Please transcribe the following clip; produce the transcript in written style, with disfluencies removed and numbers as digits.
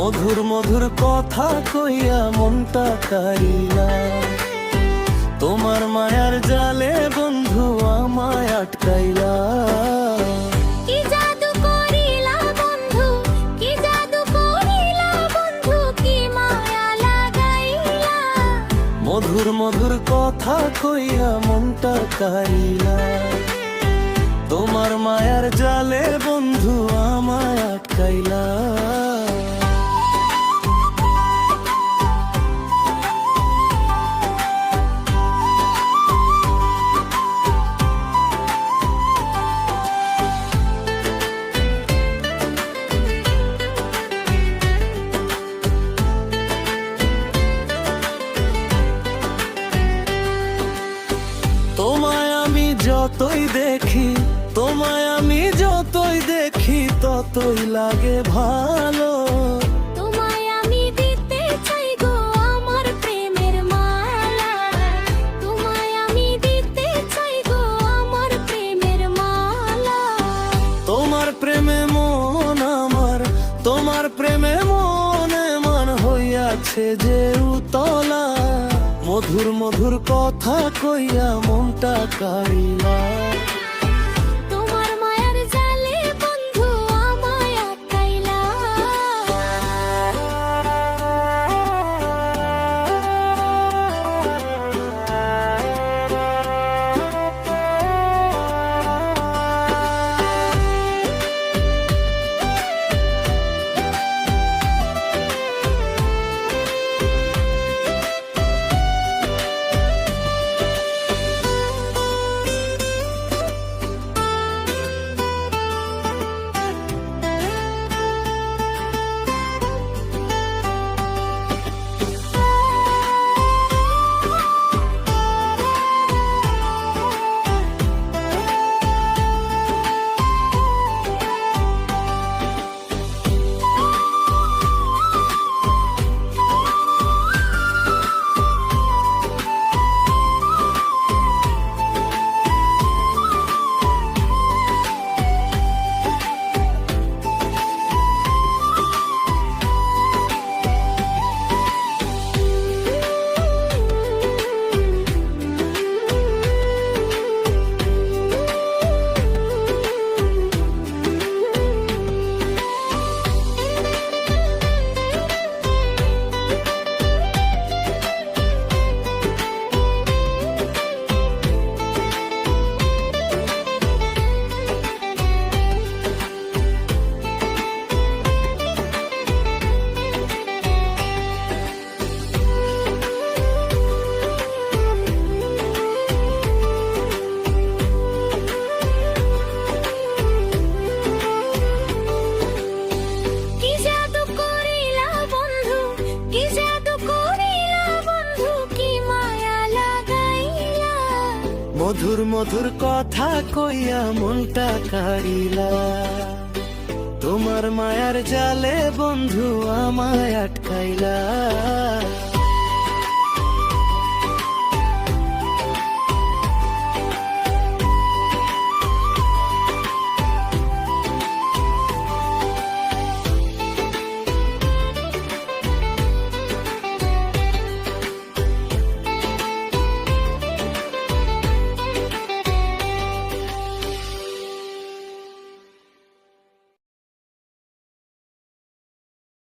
মধুর মধুর কথা কইয়া মনটা কারিলা, তোমার মায়ার জালে বন্ধু আমায় আটকাইলা। কি জাদু করিলা বন্ধু, কি জাদু করিলা বন্ধু, কি মায়া লাগাইলা। মধুর মধুর কথা কইয়া মনটা কারিলা, তোমার মায়ার জালে বন্ধু আমায় আটকাইলা। তোমায় আমি যতই দেখি, তোমায় আমি যতই দেখি, ততই লাগে ভালো। তোমায় আমি দিতে চাই গো আমার প্রেমের মালা, তোমায় আমি দিতে চাই গো আমার প্রেমের মালা। তোমার প্রেমে মন আমার, তোমার প্রেমে মনে মন হইয়াছে যে উতলা। মধুর মধুর কথা কইয়া মনটা কারিলা, তোমার মায়ার জালে বন্ধু আমায় আটকাইলা। মধুর মধুর কথা কইয়া মনটা কারিলা, তোমার মায়ার জালে বন্ধু আমায় আটকাইলা।